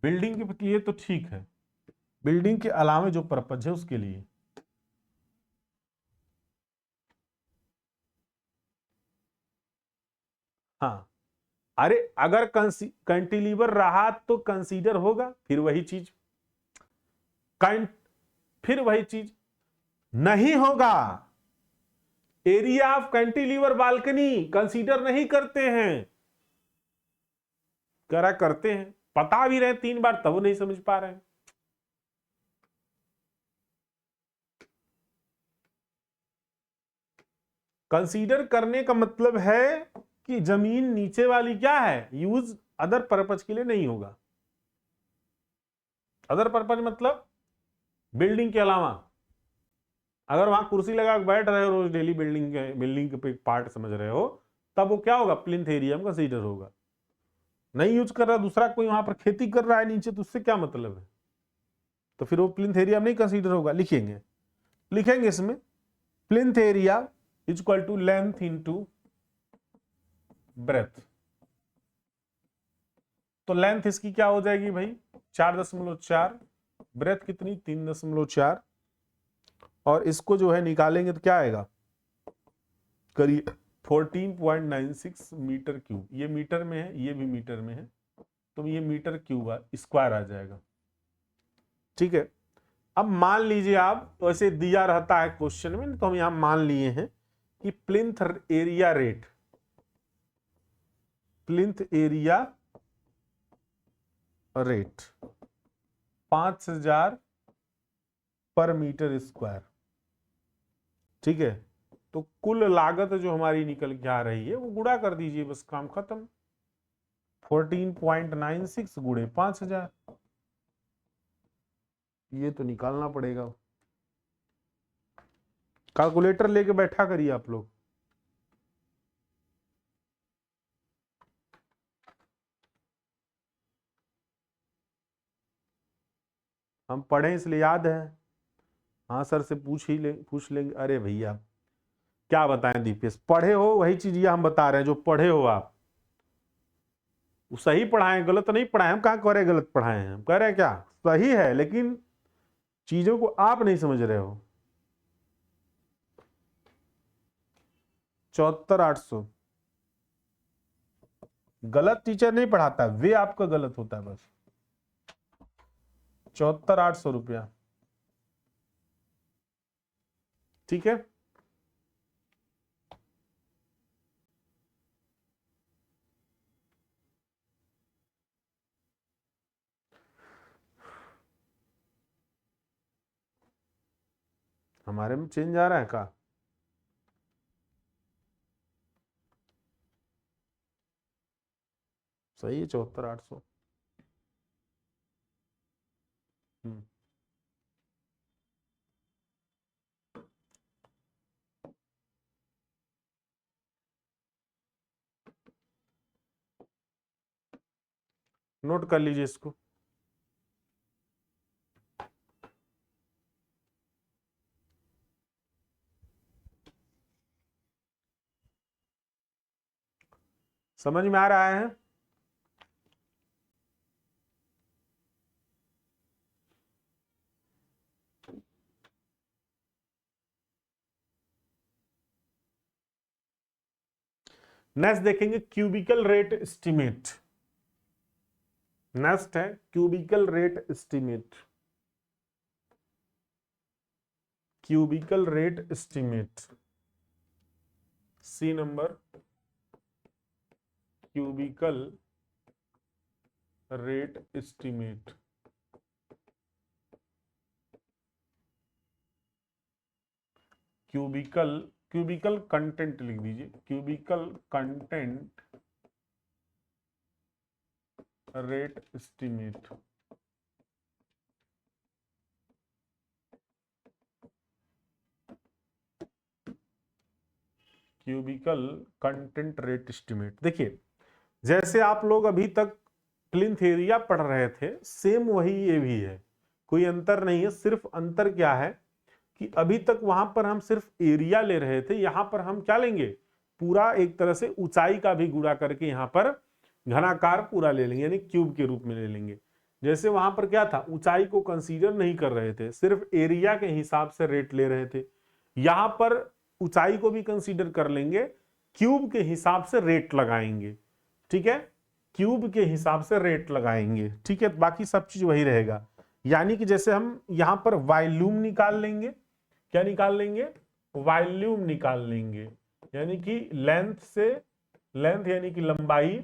बिल्डिंग के लिए तो ठीक है, बिल्डिंग के अलावा जो पर्पज है उसके लिए। हाँ, अरे अगर कैंटिलीवर रहा तो कंसीडर होगा, फिर वही चीज, फिर वही चीज नहीं होगा area of cantilever balcony consider नहीं करते हैं। करा करते हैं, पता भी रहे 3 बार तब नहीं समझ पा रहे हैं। कंसीडर करने का मतलब है कि जमीन नीचे वाली क्या है, यूज अदर पर्पज के लिए नहीं होगा। अदर पर्पज मतलब बिल्डिंग के अलावा, अगर वहां कुर्सी लगा के बैठ रहे हो रोज डेली बिल्डिंग के पार्ट समझ रहे हो, तब वो क्या होगा, प्लिंथ एरिया में कंसीडर होगा। नहीं यूज कर रहा, दूसरा कोई वहां पर खेती कर रहा है नीचे, तो उससे क्या मतलब है, तो फिर वो प्लिंथ एरिया में नहीं कंसीडर होगा। लिखेंगे इसमें plinth area is equal to length into breadth. तो लेंथ इसकी क्या हो जाएगी भाई 4.4, ब्रेथ कितनी 3.4, और इसको जो है निकालेंगे तो क्या आएगा करिए 14.96 मीटर क्यूब। ये मीटर में है, ये भी मीटर में है, तो ये मीटर क्यूब स्क्वायर आ जाएगा। ठीक है, अब मान लीजिए आप, वैसे दिया रहता है क्वेश्चन में, तो हम यहां मान लिए हैं कि plinth area rate, plinth area rate 5000 पर मीटर स्क्वायर। ठीक है, तो कुल लागत जो हमारी निकल के आ रही है वो गुणा कर दीजिए, बस काम खत्म। 14.96 गुणे 5000, ये तो निकालना पड़ेगा। कैलकुलेटर लेके बैठा करिए आप लोग। हम पढ़े इसलिए याद है। हाँ सर से पूछ लेंगे। अरे भैया क्या बताएं दीपेश, पढ़े हो वही चीज ये हम बता रहे हैं, जो पढ़े हो आप सही पढ़ाएं, गलत नहीं पढ़ाएं। हम कहाँ कह रहे गलत पढ़ाए हैं, हम कह रहे हैं क्या सही है, लेकिन चीजों को आप नहीं समझ रहे हो। 74,800 गलत टीचर नहीं पढ़ाता, वे आपका गलत होता है बस। 74,800 रुपया। ठीक है, हमारे में चेंज आ रहा है का, सही है 74,800। नोट कर लीजिए इसको। समझ में आ रहा है? नेक्स्ट देखेंगे क्यूबिकल रेट एस्टिमेट। नेक्स्ट है cubical rate estimate. Cubical rate estimate, C number, cubical rate estimate. Cubical content लिख दीजिए, cubical content rate estimate. Cubical content rate estimate. देखिए जैसे आप लोग अभी तक प्लिंथ एरिया पढ़ रहे थे, सेम वही ये भी है, कोई अंतर नहीं है। सिर्फ अंतर क्या है कि अभी तक वहां पर हम सिर्फ एरिया ले रहे थे, यहां पर हम क्या लेंगे, पूरा एक तरह से ऊंचाई का भी गुणा करके यहां पर घनाकार पूरा ले लेंगे, यानी क्यूब के रूप में ले लेंगे। जैसे वहां पर क्या था, ऊंचाई को कंसीडर नहीं कर रहे थे, सिर्फ एरिया के हिसाब से रेट ले रहे थे। यहां पर ऊंचाई को भी कंसीडर कर लेंगे, क्यूब के हिसाब से रेट लगाएंगे। ठीक है, क्यूब के हिसाब से रेट लगाएंगे। ठीक है, बाकी सब चीज वही रहेगा। यानी कि जैसे हम यहां पर वॉल्यूम निकाल लेंगे, क्या निकाल लेंगे, वॉल्यूम निकाल लेंगे, यानी कि लेंथ यानी कि लंबाई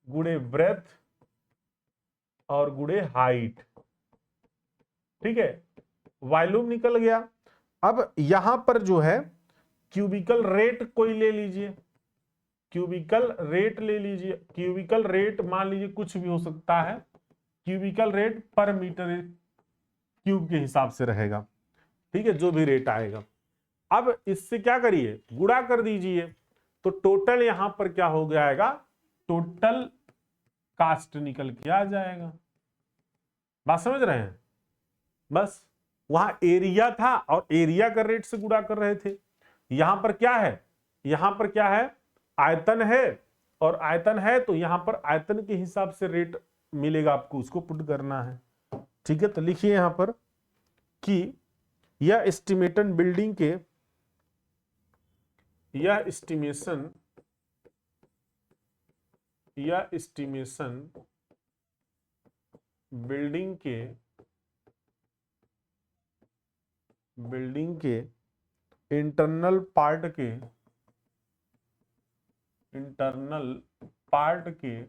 गुणे ब्रेथ और गुणे हाइट। ठीक है, वॉल्यूम निकल गया। अब यहां पर जो है क्यूबिकल रेट कोई ले लीजिए, क्यूबिकल रेट ले लीजिए। क्यूबिकल रेट मान लीजिए कुछ भी हो सकता है, क्यूबिकल रेट पर मीटर क्यूब के हिसाब से रहेगा। ठीक है, जो भी रेट आएगा। अब इससे क्या करिए, गुणा कर दीजिए, तो टोटल यहां पर क्या हो जाएगा, टोटल कास्ट निकल के आ जाएगा। बात समझ रहे हैं? बस वहां एरिया था और एरिया का रेट से गुणा कर रहे थे। यहां पर क्या है, यहां पर क्या है, आयतन है, और आयतन है तो यहां पर आयतन के हिसाब से रेट मिलेगा आपको, उसको पुट करना है। ठीक है, तो लिखिए यहां पर कि यह एस्टिमेशन बिल्डिंग के, यह एस्टिमेशन बिल्डिंग के इंटरनल पार्ट के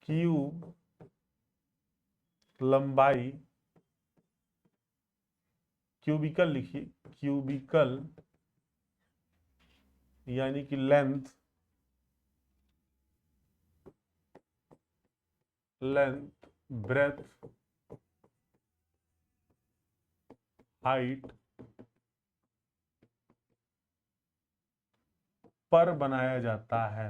क्यूब लंबाई, क्यूबिकल लिखिए, क्यूबिकल यानी कि लेंथ ब्रेथ हाइट पर बनाया जाता है।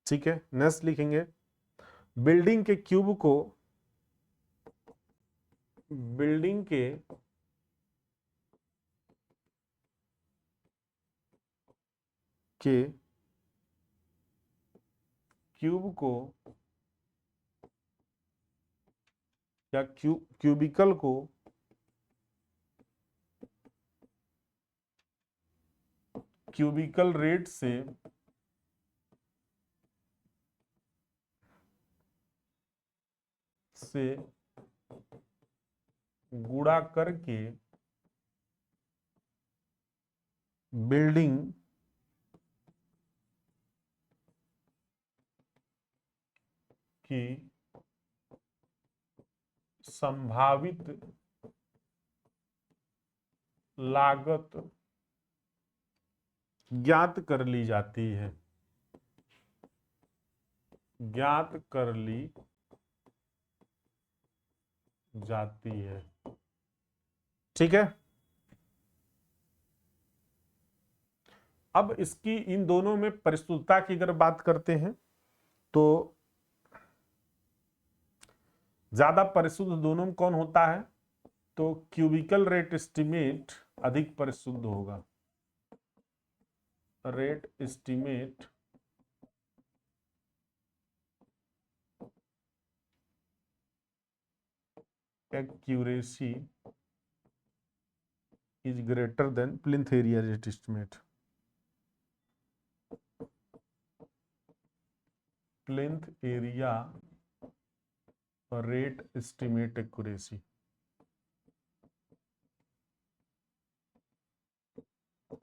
ठीक है, नेक्स्ट लिखेंगे, बिल्डिंग के क्यूब को, बिल्डिंग के क्यूब को या क्यूबिकल को क्यूबिकल रेट से गुणा करके बिल्डिंग की संभावित लागत ज्ञात कर ली जाती है, ज्ञात कर ली जाती है। ठीक है, अब इसकी इन दोनों में परिशुद्धता की अगर बात करते हैं तो ज्यादा परिशुद्ध दोनों में कौन होता है, तो क्यूबिकल रेट एस्टिमेट अधिक परिशुद्ध होगा। Rate estimate accuracy is greater than plinth area rate estimate. Plinth area rate estimate accuracy.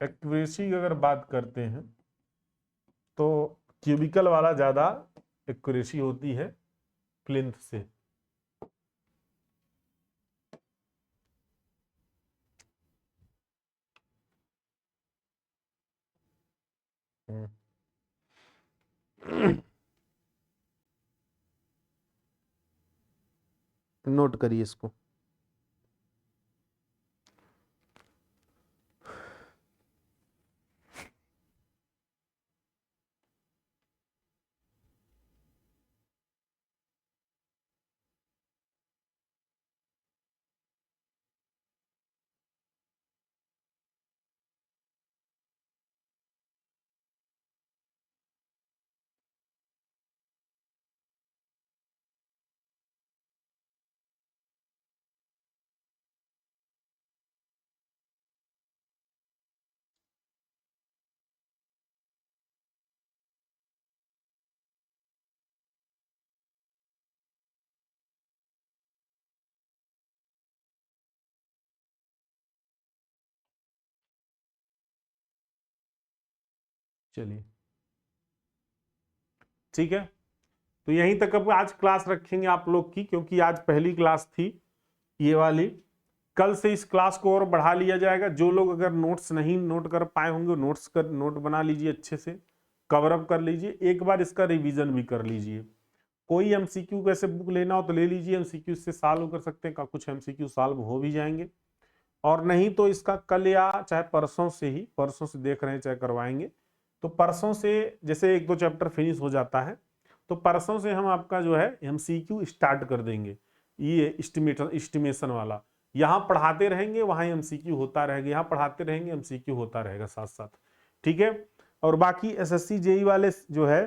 Accuracy की अगर बात करते हैं तो क्यूबिकल वाला ज्यादा एक्यूरेसी होती है प्लिंथ से। नोट करिए इसको। चलिए ठीक है, तो यहीं तक अब आज क्लास रखेंगे आप लोग की, क्योंकि आज पहली क्लास थी ये वाली। कल से इस क्लास को और बढ़ा लिया जाएगा। जो लोग अगर नोट्स नहीं नोट कर पाए होंगे, नोट बना लीजिए, अच्छे से कवर अप कर लीजिए, एक बार इसका रिवीजन भी कर लीजिए। कोई एमसीक्यू कैसे बुक लेना हो तो ले लीजिए, एमसीक्यू से सॉल्व कर सकते हैं, कुछ एमसीक्यू सॉल्व हो भी जाएंगे। और नहीं तो इसका कल या चाहे परसों से देख रहे हैं चाहे करवाएंगे, तो परसों से जैसे 1-2 चैप्टर फिनिश हो जाता है तो परसों से हम आपका जो है एमसीक्यू स्टार्ट कर देंगे, ये एस्टिमेशन वाला। यहाँ पढ़ाते रहेंगे, वहाँ एमसीक्यू होता रहेगा, यहाँ पढ़ाते रहेंगे, एमसीक्यू होता रहेगा साथ साथ, ठीक है। और बाकी एसएससी जेई वाले जो है,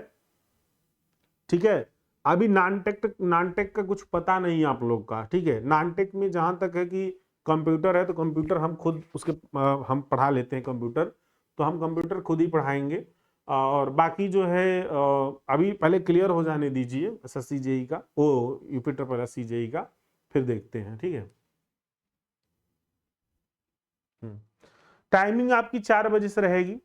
ठीक है, अभी नॉन टेक का कुछ पता नहीं आप लोग का, ठीक है। नॉन-टेक में जहां तक है कि कंप्यूटर है तो कंप्यूटर हम खुद उसके हम पढ़ा लेते हैं कंप्यूटर, तो हम कंप्यूटर खुद ही पढ़ाएंगे। और बाकी जो है अभी पहले क्लियर हो जाने दीजिए एसएससी जेई का, ओ यूपी ट्रिपल एससी जेई का, फिर देखते हैं, ठीक है। टाइमिंग आपकी 4 बजे से रहेगी।